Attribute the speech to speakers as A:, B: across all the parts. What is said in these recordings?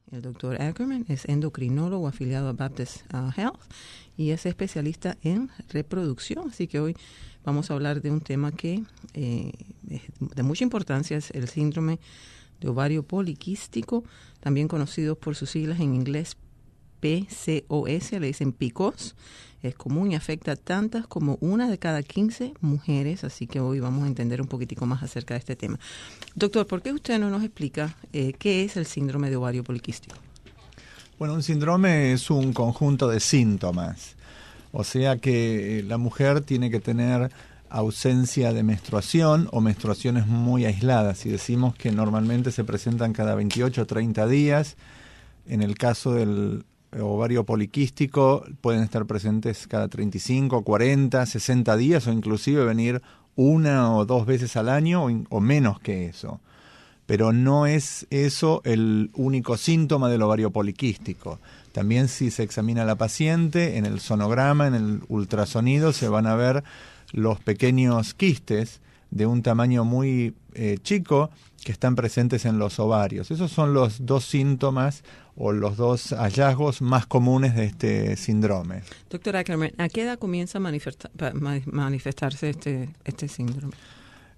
A: El doctor Ackerman es endocrinólogo afiliado a Baptist Health y es especialista en reproducción. Así que hoy vamos a hablar de un tema que es de mucha importancia, es el síndrome de ovario poliquístico, también conocido por sus siglas en inglés PCOS, le dicen PCOS. Es común y afecta a tantas como 1 de cada 15 mujeres, así que hoy vamos a entender un poquitico más acerca de este tema. Doctor, ¿por qué usted no nos explica qué es el síndrome de ovario poliquístico?
B: Bueno, un síndrome es un conjunto de síntomas, o sea que la mujer tiene que tener ausencia de menstruación o menstruaciones muy aisladas. Si decimos que normalmente se presentan cada 28 o 30 días, en el caso del ovario poliquístico pueden estar presentes cada 35, 40, 60 días o inclusive venir 1 o 2 veces al año o menos que eso. Pero no es eso el único síntoma del ovario poliquístico. También si se examina a la paciente, en el sonograma, en el ultrasonido, se van a ver los pequeños quistes de un tamaño muy chico que están presentes en los ovarios. Esos son los 2 síntomas o los 2 hallazgos más comunes de este síndrome.
A: Doctor Ackerman, ¿a qué edad comienza a manifestarse este síndrome?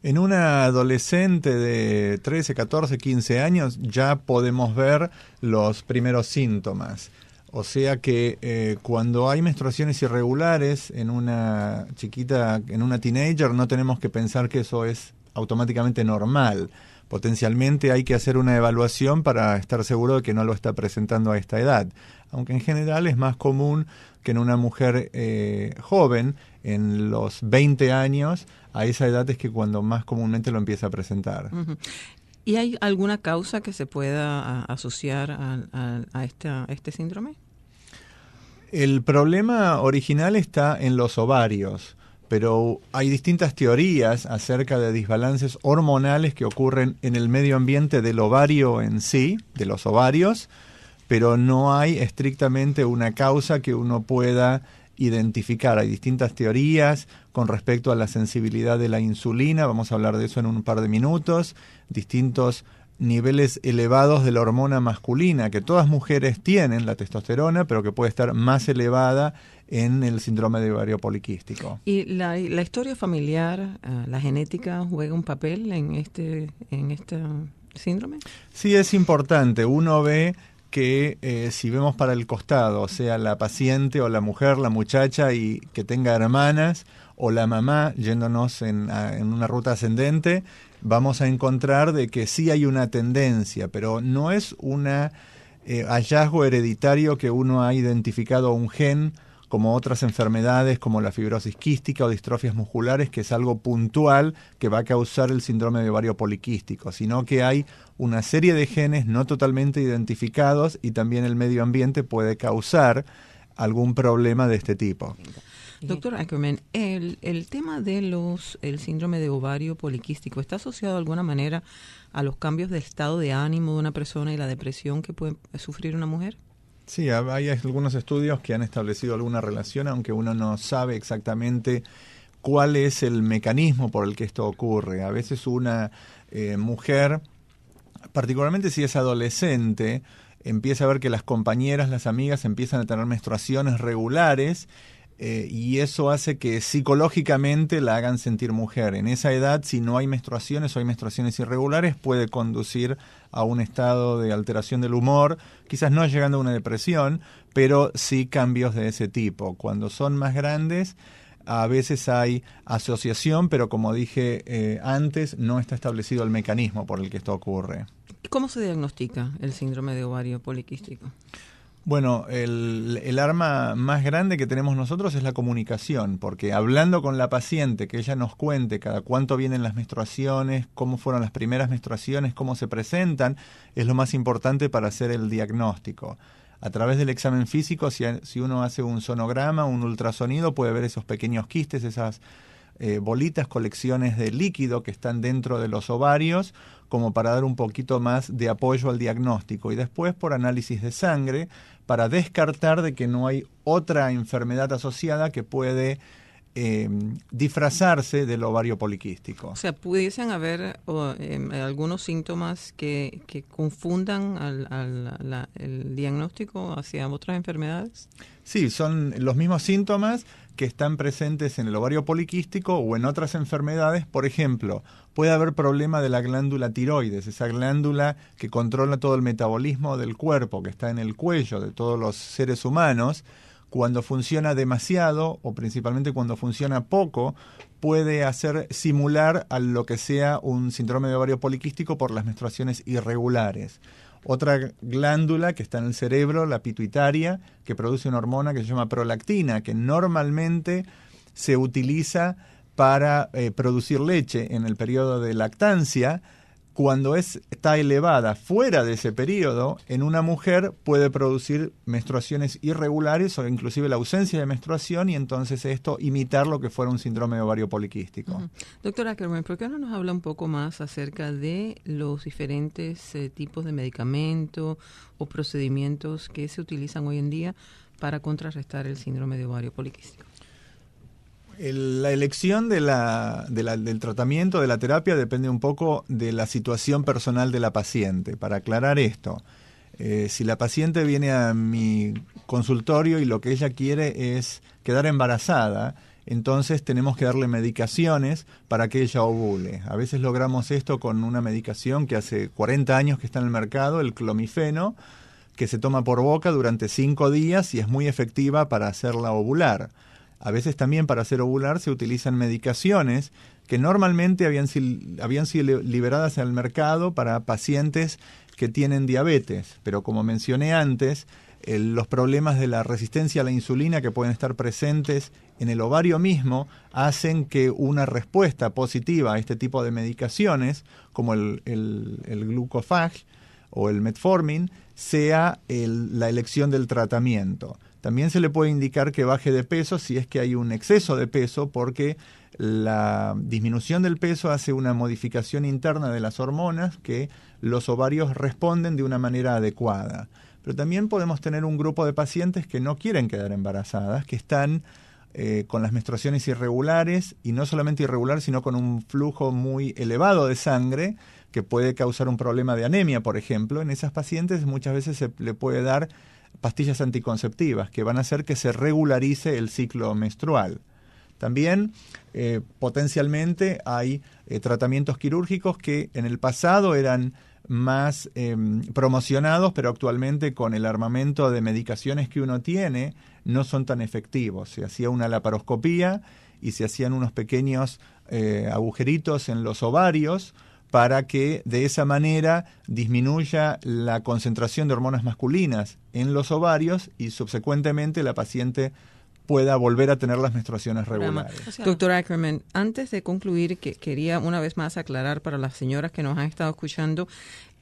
B: En una adolescente de 13, 14, 15 años ya podemos ver los primeros síntomas. O sea que cuando hay menstruaciones irregulares en una chiquita, en una teenager, no tenemos que pensar que eso es automáticamente normal. Potencialmente hay que hacer una evaluación para estar seguro de que no lo está presentando a esta edad. Aunque en general es más común que en una mujer joven, en los 20 años, a esa edad es que cuando más comúnmente lo empieza a presentar.
A: Uh-huh. ¿Y hay alguna causa que se pueda asociar a este síndrome?
B: El problema original está en los ovarios, pero hay distintas teorías acerca de desbalances hormonales que ocurren en el medio ambiente del ovario en sí, de los ovarios, pero no hay estrictamente una causa que uno pueda identificar. Hay distintas teorías con respecto a la sensibilidad de la insulina, vamos a hablar de eso en un par de minutos, distintos niveles elevados de la hormona masculina, que todas mujeres tienen, la testosterona, pero que puede estar más elevada en el síndrome de ovario poliquístico.
A: ¿Y la historia familiar, la genética, juega un papel en este síndrome?
B: Sí, es importante. Uno ve que si vemos para el costado, o sea, la paciente o la mujer, la muchacha, y que tenga hermanas, o la mamá, yéndonos en una ruta ascendente, vamos a encontrar de que sí hay una tendencia, pero no es un hallazgo hereditario que uno ha identificado un gen, como otras enfermedades como la fibrosis quística o distrofias musculares, que es algo puntual que va a causar el síndrome de ovario poliquístico, sino que hay una serie de genes no totalmente identificados y también el medio ambiente puede causar algún problema de este tipo.
A: Doctor Ackerman, el tema de el síndrome de ovario poliquístico, ¿está asociado de alguna manera a los cambios de estado de ánimo de una persona y la depresión que puede sufrir una mujer?
B: Sí, hay algunos estudios que han establecido alguna relación, aunque uno no sabe exactamente cuál es el mecanismo por el que esto ocurre. A veces una mujer, particularmente si es adolescente, empieza a ver que las compañeras, las amigas empiezan a tener menstruaciones regulares, y eso hace que psicológicamente la hagan sentir mujer. En esa edad, si no hay menstruaciones o hay menstruaciones irregulares, puede conducir a un estado de alteración del humor, quizás no llegando a una depresión, pero sí cambios de ese tipo. Cuando son más grandes, a veces hay asociación, pero como dije antes, no está establecido el mecanismo por el que esto ocurre.
A: ¿Cómo se diagnostica el síndrome de ovario poliquístico?
B: Bueno, el arma más grande que tenemos nosotros es la comunicación, porque hablando con la paciente, que ella nos cuente cada cuánto vienen las menstruaciones, cómo fueron las primeras menstruaciones, cómo se presentan, es lo más importante para hacer el diagnóstico. A través del examen físico, si uno hace un sonograma, un ultrasonido, puede ver esos pequeños quistes, esas bolitas, colecciones de líquido que están dentro de los ovarios, como para dar un poquito más de apoyo al diagnóstico. Y después por análisis de sangre, para descartar de que no hay otra enfermedad asociada que puede disfrazarse del ovario poliquístico.
A: O sea, pudiesen haber algunos síntomas que confundan el diagnóstico hacia otras enfermedades.
B: Sí, son los mismos síntomas que están presentes en el ovario poliquístico o en otras enfermedades. Por ejemplo, puede haber problema de la glándula tiroides, esa glándula que controla todo el metabolismo del cuerpo, que está en el cuello de todos los seres humanos. Cuando funciona demasiado, o principalmente cuando funciona poco, puede hacer simular a lo que sea un síndrome de ovario poliquístico por las menstruaciones irregulares. Otra glándula que está en el cerebro, la pituitaria, que produce una hormona que se llama prolactina, que normalmente se utiliza para producir leche en el periodo de lactancia. Cuando está elevada fuera de ese periodo, en una mujer puede producir menstruaciones irregulares o inclusive la ausencia de menstruación, y entonces esto imitar lo que fuera un síndrome de ovario poliquístico.
A: Uh-huh. Doctora Ackerman, ¿por qué no nos habla un poco más acerca de los diferentes tipos de medicamentos o procedimientos que se utilizan hoy en día para contrarrestar el síndrome de ovario poliquístico?
B: La elección del tratamiento, de la terapia, depende un poco de la situación personal de la paciente. Para aclarar esto, si la paciente viene a mi consultorio y lo que ella quiere es quedar embarazada, entonces tenemos que darle medicaciones para que ella ovule. A veces logramos esto con una medicación que hace 40 años que está en el mercado, el clomifeno, que se toma por boca durante 5 días y es muy efectiva para hacerla ovular. A veces también para hacer ovular se utilizan medicaciones que normalmente habían sido liberadas al mercado para pacientes que tienen diabetes, pero como mencioné antes, los problemas de la resistencia a la insulina que pueden estar presentes en el ovario mismo hacen que una respuesta positiva a este tipo de medicaciones, como el Glucofag o el Metformin, sea la elección del tratamiento. También se le puede indicar que baje de peso si es que hay un exceso de peso, porque la disminución del peso hace una modificación interna de las hormonas que los ovarios responden de una manera adecuada. Pero también podemos tener un grupo de pacientes que no quieren quedar embarazadas, que están con las menstruaciones irregulares, y no solamente irregular, sino con un flujo muy elevado de sangre, que puede causar un problema de anemia, por ejemplo. En esas pacientes muchas veces se le puede dar pastillas anticonceptivas que van a hacer que se regularice el ciclo menstrual. También potencialmente hay tratamientos quirúrgicos que en el pasado eran más promocionados, pero actualmente con el armamento de medicaciones que uno tiene no son tan efectivos. Se hacía una laparoscopía y se hacían unos pequeños agujeritos en los ovarios para que de esa manera disminuya la concentración de hormonas masculinas en los ovarios y subsecuentemente la paciente pueda volver a tener las menstruaciones regulares.
A: Doctor Ackerman, antes de concluir, que quería una vez más aclarar para las señoras que nos han estado escuchando,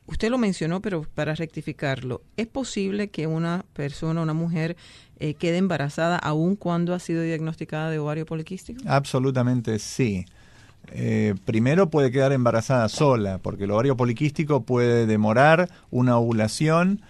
A: usted lo mencionó, pero para rectificarlo, ¿es posible que una persona, una mujer, quede embarazada aun cuando ha sido diagnosticada de ovario poliquístico?
B: Absolutamente sí. Primero puede quedar embarazada sola, porque el ovario poliquístico puede demorar una ovulación,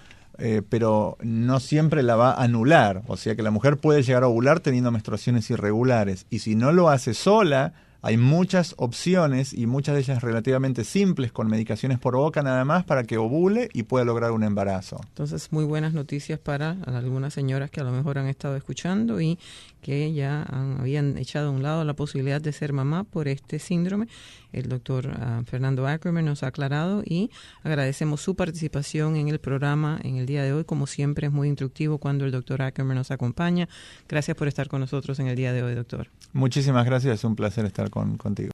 B: pero no siempre la va a anular. O sea que la mujer puede llegar a ovular teniendo menstruaciones irregulares. Y si no lo hace sola, hay muchas opciones, y muchas de ellas relativamente simples, con medicaciones por boca nada más, para que ovule y pueda lograr un embarazo.
A: Entonces, muy buenas noticias para algunas señoras que a lo mejor han estado escuchando y que ya habían echado a un lado la posibilidad de ser mamá por este síndrome. El doctor Fernando Ackerman nos ha aclarado y agradecemos su participación en el programa en el día de hoy. Como siempre, es muy instructivo cuando el doctor Ackerman nos acompaña. Gracias por estar con nosotros en el día de hoy, doctor.
B: Muchísimas gracias, es un placer estar contigo.